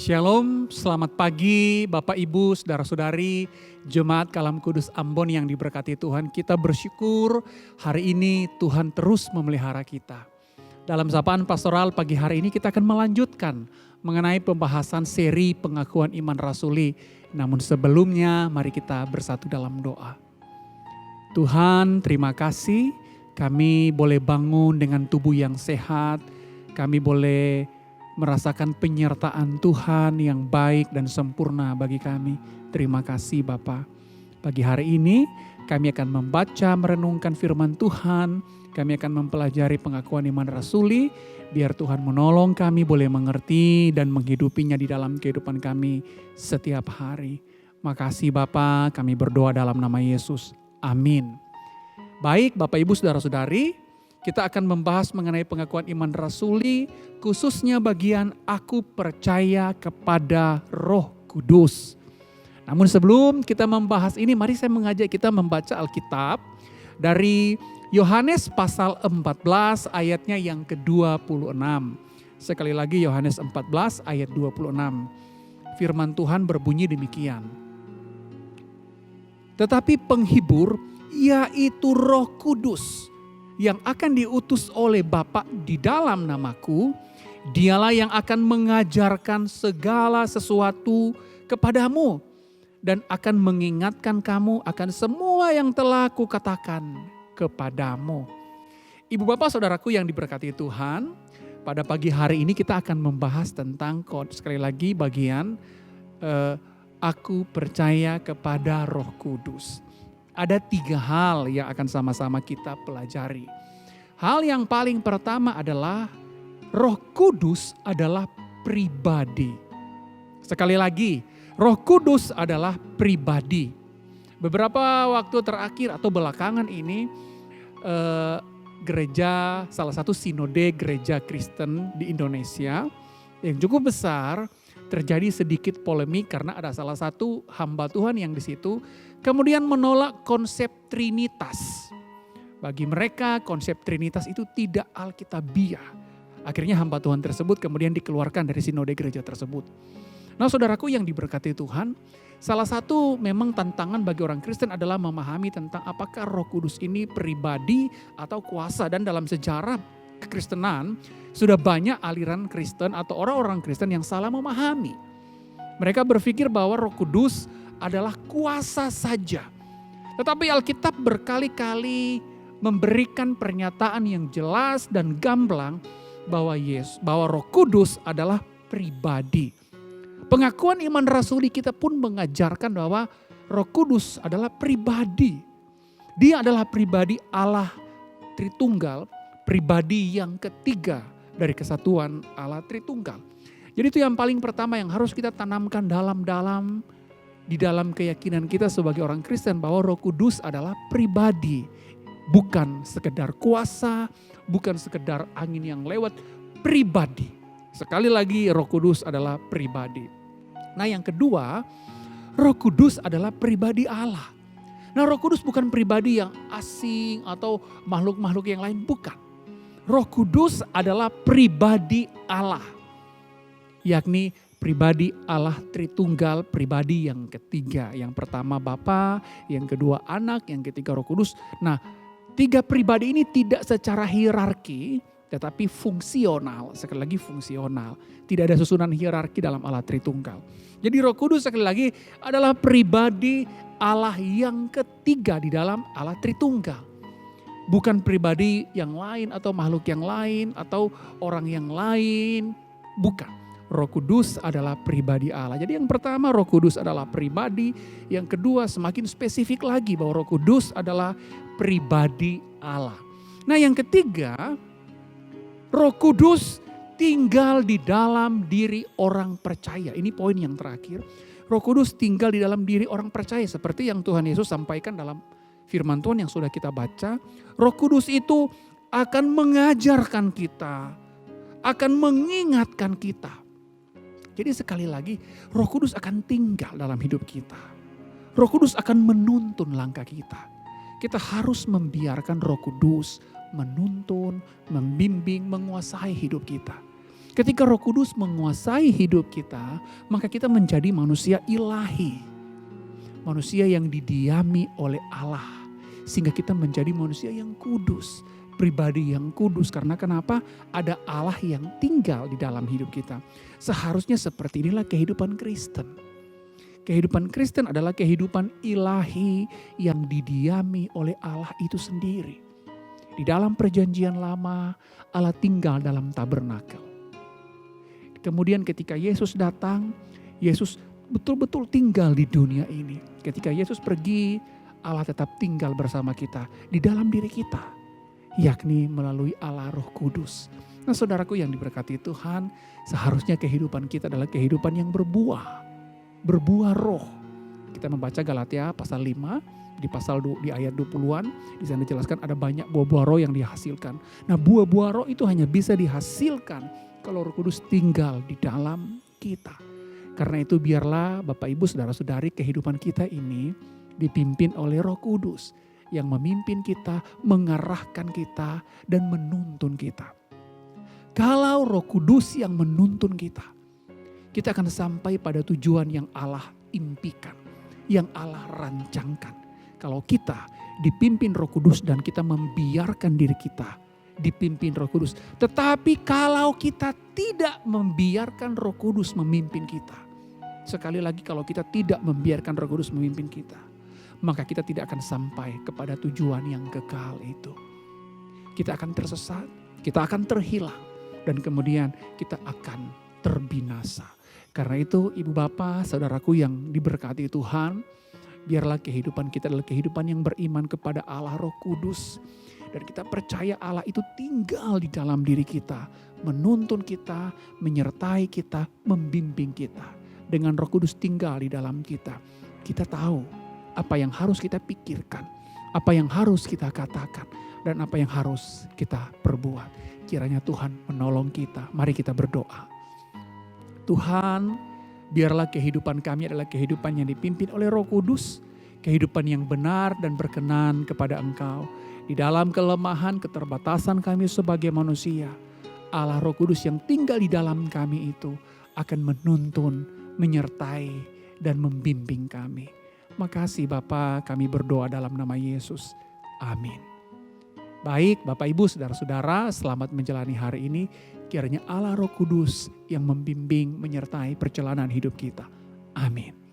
Shalom, selamat pagi Bapak Ibu, Saudara-saudari, Jemaat Kalam Kudus Ambon yang diberkati Tuhan. Kita bersyukur hari ini Tuhan terus memelihara kita. Dalam sapaan pastoral pagi hari ini kita akan melanjutkan mengenai pembahasan seri pengakuan iman rasuli. Namun sebelumnya mari kita bersatu dalam doa. Tuhan, terima kasih kami boleh bangun dengan tubuh yang sehat. Kami boleh merasakan penyertaan Tuhan yang baik dan sempurna bagi kami. Terima kasih Bapa. Pagi hari ini kami akan membaca, merenungkan firman Tuhan. Kami akan mempelajari pengakuan iman rasuli. Biar Tuhan menolong kami boleh mengerti dan menghidupinya di dalam kehidupan kami setiap hari. Makasih Bapa, kami berdoa dalam nama Yesus. Amin. Baik Bapak Ibu Saudara-saudari, kita akan membahas mengenai pengakuan iman rasuli, khususnya bagian aku percaya kepada Roh Kudus. Namun sebelum kita membahas ini, mari saya mengajak kita membaca Alkitab dari Yohanes pasal 14 ayatnya yang ke-26. Sekali lagi Yohanes 14 ayat 26. Firman Tuhan berbunyi demikian. Tetapi penghibur, yaitu Roh Kudus, yang akan diutus oleh Bapa di dalam namaku, dialah yang akan mengajarkan segala sesuatu kepadamu dan akan mengingatkan kamu akan semua yang telah kukatakan kepadamu. Ibu bapak saudaraku yang diberkati Tuhan, pada pagi hari ini kita akan membahas tentang sekali lagi bagian aku percaya kepada Roh Kudus. Ada 3 hal yang akan sama-sama kita pelajari. Hal yang paling pertama adalah Roh Kudus adalah pribadi. Sekali lagi, Roh Kudus adalah pribadi. Beberapa waktu terakhir atau belakangan ini, gereja, salah satu sinode gereja Kristen di Indonesia yang cukup besar, terjadi sedikit polemik karena ada salah satu hamba Tuhan yang di situ kemudian menolak konsep Trinitas. Bagi mereka konsep Trinitas itu tidak alkitabiah. Akhirnya hamba Tuhan tersebut kemudian dikeluarkan dari sinode gereja tersebut. Nah saudaraku yang diberkati Tuhan, salah satu memang tantangan bagi orang Kristen adalah memahami tentang apakah Roh Kudus ini pribadi atau kuasa. Dan dalam sejarah kekristenan sudah banyak aliran Kristen atau orang-orang Kristen yang salah memahami. Mereka berpikir bahwa Roh Kudus adalah kuasa saja. Tetapi Alkitab berkali-kali memberikan pernyataan yang jelas dan gamblang bahwa Roh Kudus adalah pribadi. Pengakuan iman rasuli kita pun mengajarkan bahwa Roh Kudus adalah pribadi. Dia adalah pribadi Allah Tritunggal, pribadi yang ketiga dari kesatuan Allah Tritunggal. Jadi itu yang paling pertama yang harus kita tanamkan di dalam keyakinan kita sebagai orang Kristen bahwa Roh Kudus adalah pribadi. Bukan sekedar kuasa, bukan sekedar angin yang lewat, pribadi. Sekali lagi Roh Kudus adalah pribadi. Nah yang kedua, Roh Kudus adalah pribadi Allah. Nah Roh Kudus bukan pribadi yang asing atau makhluk-makhluk yang lain, bukan. Roh Kudus adalah pribadi Allah. Yakni pribadi Allah Tritunggal, pribadi yang ketiga. Yang pertama Bapa, yang kedua Anak, yang ketiga Roh Kudus. Nah 3 pribadi ini tidak secara hierarki, tetapi fungsional. Sekali lagi fungsional. Tidak ada susunan hierarki dalam Allah Tritunggal. Jadi Roh Kudus sekali lagi adalah pribadi Allah yang ketiga di dalam Allah Tritunggal. Bukan pribadi yang lain atau makhluk yang lain atau orang yang lain. Bukan. Roh Kudus adalah pribadi Allah. Jadi yang pertama Roh Kudus adalah pribadi. Yang kedua semakin spesifik lagi bahwa Roh Kudus adalah pribadi Allah. Nah yang ketiga, Roh Kudus tinggal di dalam diri orang percaya. Ini poin yang terakhir. Roh Kudus tinggal di dalam diri orang percaya. Seperti yang Tuhan Yesus sampaikan dalam firman Tuhan yang sudah kita baca. Roh Kudus itu akan mengajarkan kita, akan mengingatkan kita. Jadi sekali lagi Roh Kudus akan tinggal dalam hidup kita. Roh Kudus akan menuntun langkah kita. Kita harus membiarkan Roh Kudus menuntun, membimbing, menguasai hidup kita. Ketika Roh Kudus menguasai hidup kita, maka kita menjadi manusia ilahi. Manusia yang didiami oleh Allah. Sehingga kita menjadi manusia yang kudus. Pribadi yang kudus. Karena kenapa? Ada Allah yang tinggal di dalam hidup kita. Seharusnya seperti inilah kehidupan Kristen. Kehidupan Kristen adalah kehidupan ilahi yang didiami oleh Allah itu sendiri. Di dalam perjanjian lama, Allah tinggal dalam tabernakel. Kemudian ketika Yesus datang, Yesus betul-betul tinggal di dunia ini. Ketika Yesus pergi, Allah tetap tinggal bersama kita di dalam diri kita, yakni melalui Allah Roh Kudus. Nah, saudaraku yang diberkati Tuhan, seharusnya kehidupan kita adalah kehidupan yang berbuah roh. Kita membaca Galatia pasal 5, di ayat 20-an, di sana dijelaskan ada banyak buah-buah roh yang dihasilkan. Nah, buah-buah roh itu hanya bisa dihasilkan kalau Roh Kudus tinggal di dalam kita. Karena itu biarlah Bapak Ibu Saudara-saudari kehidupan kita ini dipimpin oleh Roh Kudus yang memimpin kita, mengarahkan kita dan menuntun kita. Kalau Roh Kudus yang menuntun kita akan sampai pada tujuan yang Allah impikan, yang Allah rancangkan. Kalau kita dipimpin Roh Kudus dan kita membiarkan diri kita dipimpin Roh Kudus. Tetapi kalau kita tidak membiarkan Roh Kudus memimpin kita. Sekali lagi, kalau kita tidak membiarkan Roh Kudus memimpin kita, maka kita tidak akan sampai kepada tujuan yang kekal itu. Kita akan tersesat, kita akan terhilang, dan kemudian kita akan terbinasa. Karena itu ibu bapak, saudaraku yang diberkati Tuhan, biarlah kehidupan kita adalah kehidupan yang beriman kepada Allah Roh Kudus. Dan kita percaya Allah itu tinggal di dalam diri kita, menuntun kita, menyertai kita, membimbing kita. Dengan Roh Kudus tinggal di dalam kita, kita tahu apa yang harus kita pikirkan, apa yang harus kita katakan, dan apa yang harus kita perbuat. Kiranya Tuhan menolong kita. Mari kita berdoa. Tuhan, biarlah kehidupan kami adalah kehidupan yang dipimpin oleh Roh Kudus, kehidupan yang benar dan berkenan kepada Engkau. Di dalam kelemahan, keterbatasan kami sebagai manusia, Allah Roh Kudus yang tinggal di dalam kami itu akan menuntun, menyertai, dan membimbing kami. Makasih Bapa, kami berdoa dalam nama Yesus. Amin. Baik Bapak Ibu Saudara-saudara, selamat menjalani hari ini. Kiranya Allah Roh Kudus yang membimbing, menyertai perjalanan hidup kita. Amin.